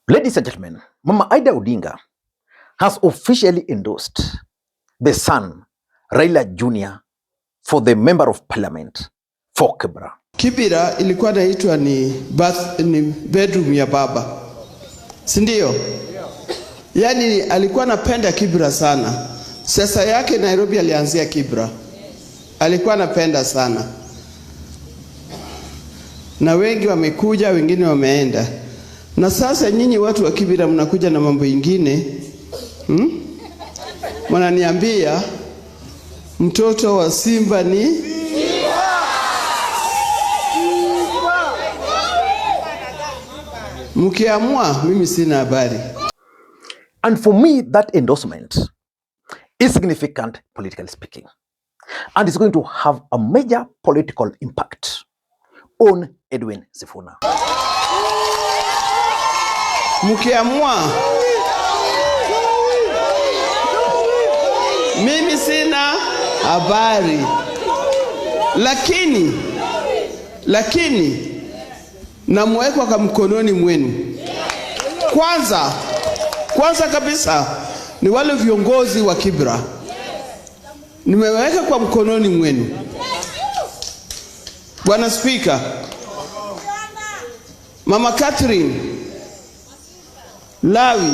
Ladies and gentlemen, Mama Ida Odinga has officially endorsed the son, Raila Jr, for the member of parliament for Kibra. Kibra ilikuwa inaitwa ni bedroom ya baba, si ndio? Yani alikuwa anapenda Kibra sana. Sasa yake Nairobi alianzia Kibra. Alikuwa anapenda sana. Na wengi wamekuja, wengine wameenda. Na sasa nyinyi watu wa Kibra mnakuja na mambo ingine. Mnaniambia mtoto wa Simba ni mkiamua, mimi sina habari. And for me, that endorsement is significant, politically speaking, and it's going to have a major political impact on Edwin Sifuna. Mkiamua, mimi sina habari, lakini namweka kwa mkononi mwenu. Kwanza kabisa ni wale viongozi wa Kibra, nimeweka kwa mkononi mwenu. Bwana Speaker, Mama Catherine Lawi,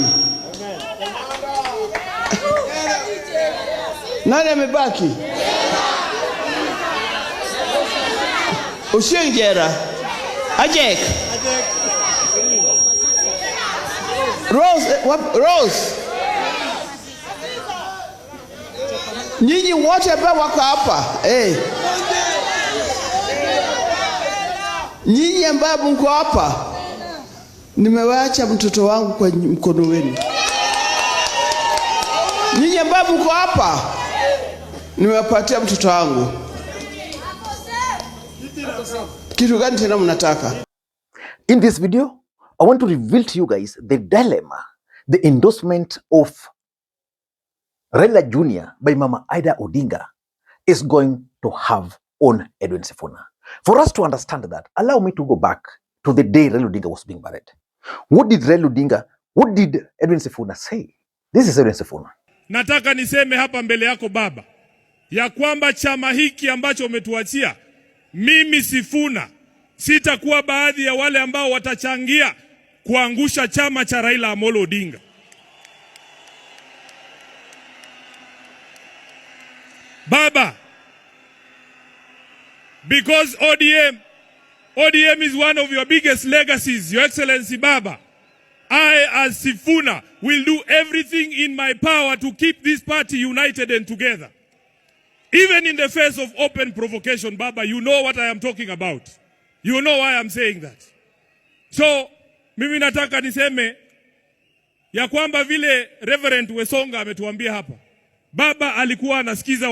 nani amebaki? Ushengera Ajek Rose, nyinyi wote ambao wako hapa, nyinyi ambao mko hapa, nimewaacha mtoto wangu kwa mkono wenu. Nyinyi ambao mko hapa, nimewapatia mtoto wangu. Kitu gani tena mnataka? In this video, I want to reveal to you guys the dilemma, the endorsement of Raila Jr. by Mama Ida Odinga is going to have on Edwin Sifuna. For us to understand that, allow me to go back to the day Raila Odinga was being married. What did Edwin Sifuna say? This is Edwin Sifuna. Nataka niseme hapa mbele yako baba, ya kwamba chama hiki ambacho umetuachia, mimi Sifuna sitakuwa baadhi ya wale ambao watachangia kuangusha chama cha Raila Amolo Odinga. Baba, because ODM is one of your biggest legacies, Your Excellency Baba, I as Sifuna will do everything in my power to keep this party united and together. Even in the face of open provocation, Baba, you know what I am talking about. You know why I'm saying that. So, mimi nataka niseme ya kwamba vile Reverend Wesonga ametuambia hapa, Baba alikuwa anasikiza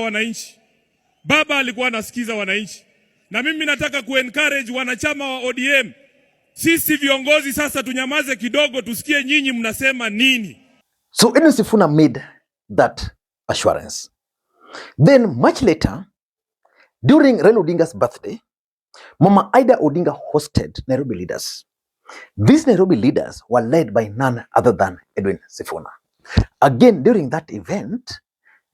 wananchi. Na mimi nataka kuencourage wanachama wa ODM. Sisi viongozi sasa tunyamaze kidogo, tusikie nyinyi mnasema nini. So Edwin Sifuna made that assurance. Then much later, during Raila Odinga's birthday, Mama Ida Odinga hosted Nairobi leaders. These Nairobi leaders were led by none other than Edwin Sifuna. Again, during that event,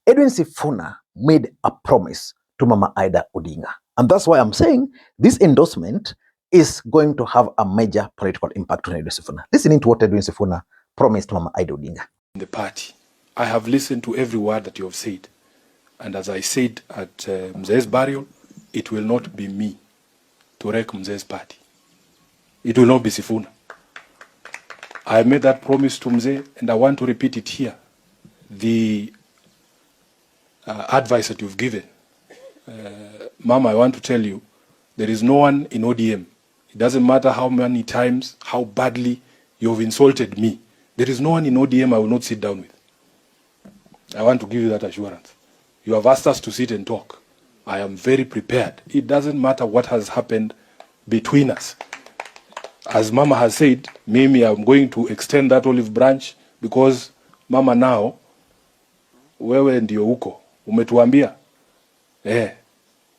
Edwin Sifuna made a promise to Mama Ida Odinga. And that's why I'm saying this endorsement is going to have a major political impact on Edwin Sifuna. Listening to what Edwin Sifuna promised to Mama Ida Odinga. In the party, I have listened to every word that you have said. And as I said at Mzee's burial, it will not be me to wreck Mzee's party. It will not be Sifuna. I made that promise to Mzee, and I want to repeat it here. The advice that you've given, Mama, I want to tell you, there is no one in ODM. It doesn't matter how many times, how badly you've insulted me. There is no one in ODM I will not sit down with. I want to give you that assurance. You have asked us to sit and talk. I am very prepared. It doesn't matter what has happened between us. As Mama has said, maybe I'm going to extend that olive branch because Mama now, wewe ndio huko. Umetuambia.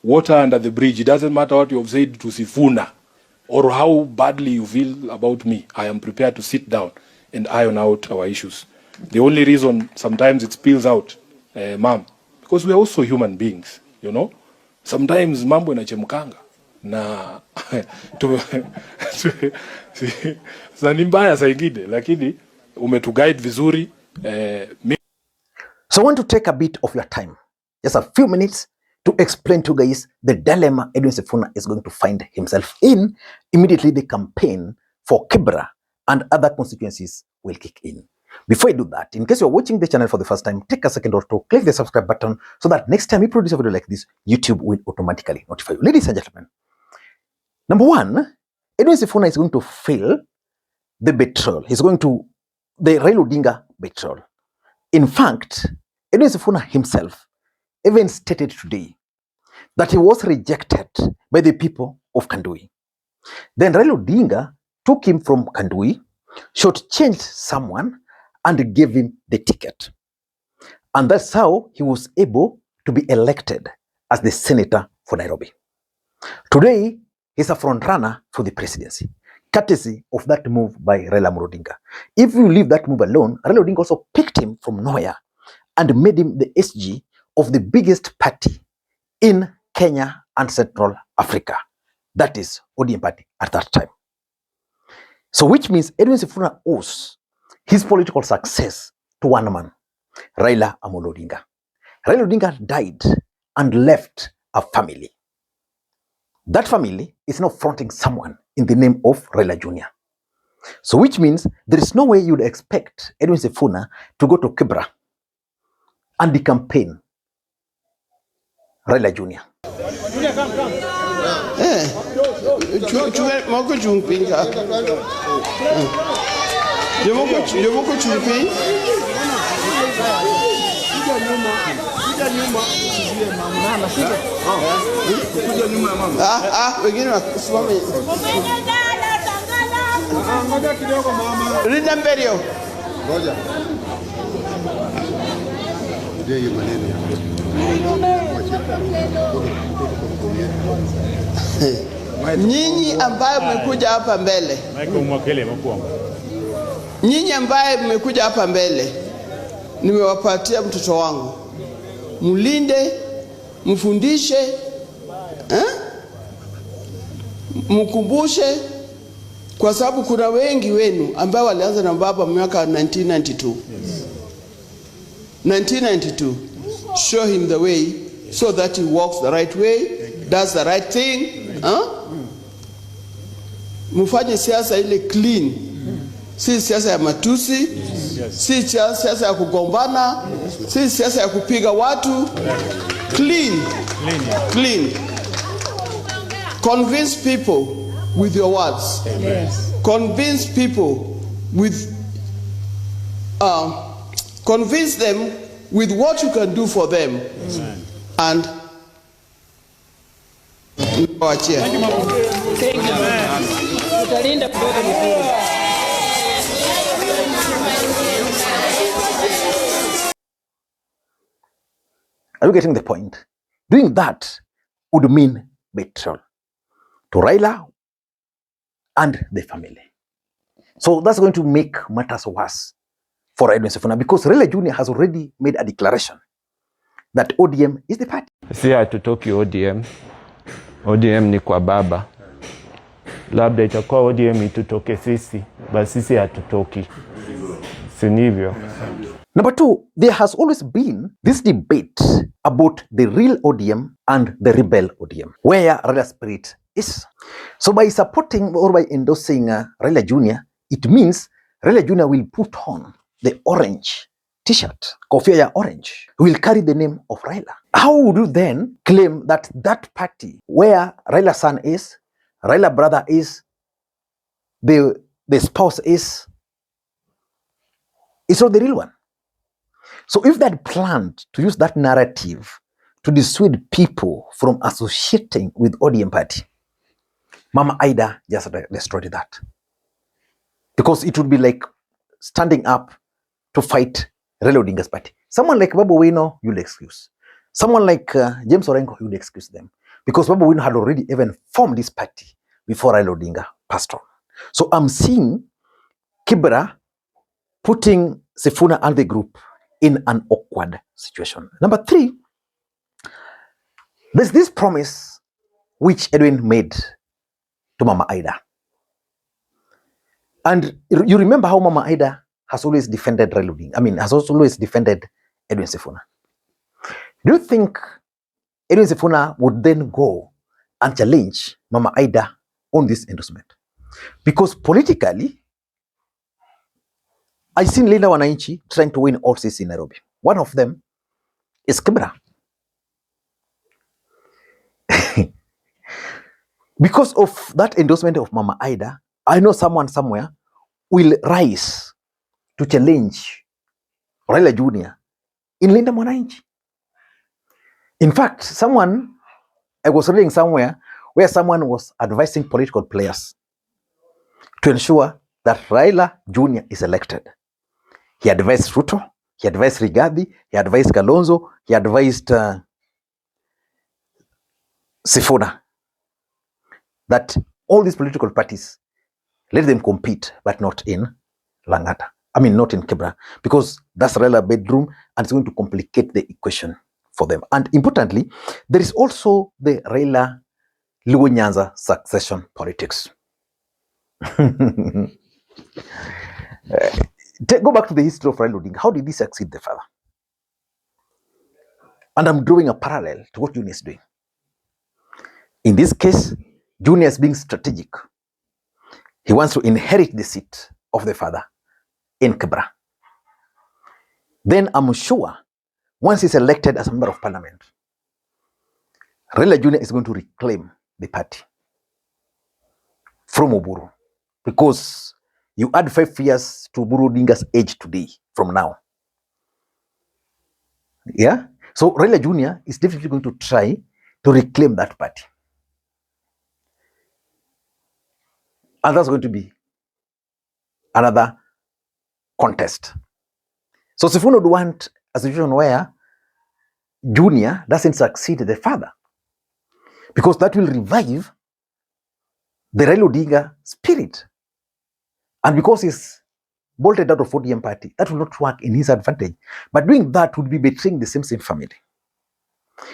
Water under the bridge. It doesn't matter what you have said to Sifuna or how badly you feel about me. I am prepared to sit down and iron out our issues. The only reason sometimes it spills out, ma'am, because we are also human beings, you know. Sometimes mambo inachemkanga na ni mbaya saa ingine, lakini umetuguide vizuri. So I want to take a bit of your time, just a few minutes, to explain to you guys the dilemma Edwin Sifuna is going to find himself in immediately the campaign for Kibra and other constituencies will kick in. Before I do that, in case you're watching the channel for the first time, take a second or two, click the subscribe button so that next time we produce a video like this, YouTube will automatically notify you. Ladies and gentlemen, number one, Edwin Sifuna is going to fail the betrayal. He's going to, the Raila Odinga betrayal. In fact, Edwin Sifuna himself even stated today that he was rejected by the people of Kandui. Then Raila Odinga took him from Kandui, shortchanged someone, and gave him the ticket. And that's how he was able to be elected as the senator for Nairobi. Today, he's a front runner for the presidency, courtesy of that move by Raila Odinga. If you leave that move alone, Raila Odinga also picked him from nowhere and made him the SG of the biggest party in Kenya and Central Africa. That is ODM party at that time. So which means Edwin Sifuna owes his political success to one man, Raila Odinga. Raila Odinga died and left a family. That family is now fronting someone in the name of Raila Junior. So which means there is no way you'd expect Edwin Sifuna to go to Kibra and the campaign Raila Junior. Wengine wasimame. Linda Mberio. Ngoja. Ndio hiyo maneno ya. Nyinyi ambaye mmekuja hapa mbele. Nyinyi ambaye mmekuja hapa mbele. Nimewapatia mtoto wangu. Mlinde, mfundishe, mkumbushe, kwa sababu kuna wengi wenu ambao walianza na baba mwaka 1992. 1992. Show him the way so that he walks the right way, does the right thing. Mfanye siasa ile clean. Si siasa ya matusi, si siasa ya kugombana, si siasa ya kupiga watu. Clean. Convince people with your words. Convince people with convince them with what you can do for them. And thank you, man. Utalinda kidogo mzuri. Are you getting the point? Doing that would mean betrayal to Raila and the family. So that's going to make matters worse for Edwin Sifuna because Raila Junior has already made a declaration that ODM is the party. Si hatutoki ODM. ODM ni kwa baba. Labda itakuwa ODM itutoke sisi, basi sisi hatutoki. Sinivyo. Number two, there has always been this debate about the real ODM and the rebel ODM, where Raila's spirit is. So by supporting or by endorsing Raila Junior, it means Raila Junior will put on the orange t-shirt, kofia orange, will carry the name of Raila. How would you then claim that that party where Raila's son is, Raila brother is, the spouse is not the real one? So if they had planned to use that narrative to dissuade people from associating with ODM party, Mama Ida just destroyed that. Because it would be like standing up to fight Raila Odinga's party. Someone like Babu Wino, you'll excuse. Someone like James Orengo, you'll excuse them. Because Babu Wino had already even formed this party before Raila Odinga passed on. So I'm seeing Kibra putting Sifuna and the group in an awkward situation. Number 3, there's this promise which Edwin made to Mama Ida. And you remember how Mama Ida has always defended Raila Odinga. Has always defended Edwin Sifuna. Do you think Edwin Sifuna would then go and challenge Mama Ida on this endorsement? Because politically, I've seen Linda Wananchi trying to win all seats in Nairobi. One of them is Kibra. Because of that endorsement of Mama Ida, I know someone somewhere will rise to challenge Raila Jr. in Linda Mwananchi. In fact, I was reading somewhere where someone was advising political players to ensure that Raila Jr. is elected. He advised Ruto, he advised Rigathi, he advised Kalonzo, he advised Sifuna that all these political parties, let them compete, but not in Langata. Not in Kibra, because that's Raila bedroom and it's going to complicate the equation for them. And importantly, there is also the Raila Jnr succession politics. Go back to the history of Raila Odinga. How did he succeed the father? And I'm drawing a parallel to what Junior is doing. In this case, Junior is being strategic. He wants to inherit the seat of the father in Kibra. Then I'm sure once he's elected as a member of parliament, Raila Junior is going to reclaim the party from Oburu, because you add 5 years to Oburu Odinga's age today from now. Yeah? So Raila Junior is definitely going to try to reclaim that party. And that's going to be another contest. So Sifuna would want a situation where Junior doesn't succeed the father, because that will revive the Raila Odinga spirit. And because he's bolted out of ODM party, that will not work in his advantage. But doing that would be betraying the same family.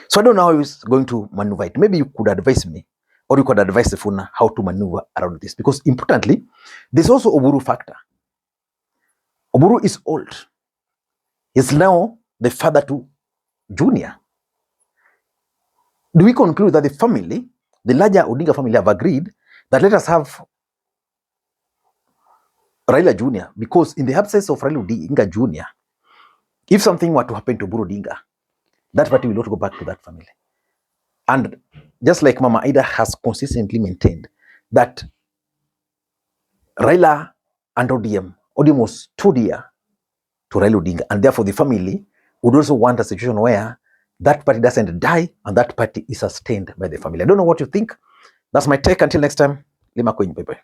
So I don't know how he's going to maneuver it. Maybe you could advise me, or you could advise Sifuna how to maneuver around this. Because importantly, there's also Oburu factor. Oburu is old. He's now the father to Junior. Do we conclude that the family, the larger Odinga family, have agreed that let us have Raila Jr. Because in the absence of Raila Odinga Jr., if something were to happen to Oburu Odinga, that party will not go back to that family. And just like Mama Ida has consistently maintained that Raila and ODM was too dear to Raila Odinga, and therefore the family would also want a situation where that party doesn't die and that party is sustained by the family. I don't know what you think. That's my take. Until next time, Makwiny, bye-bye.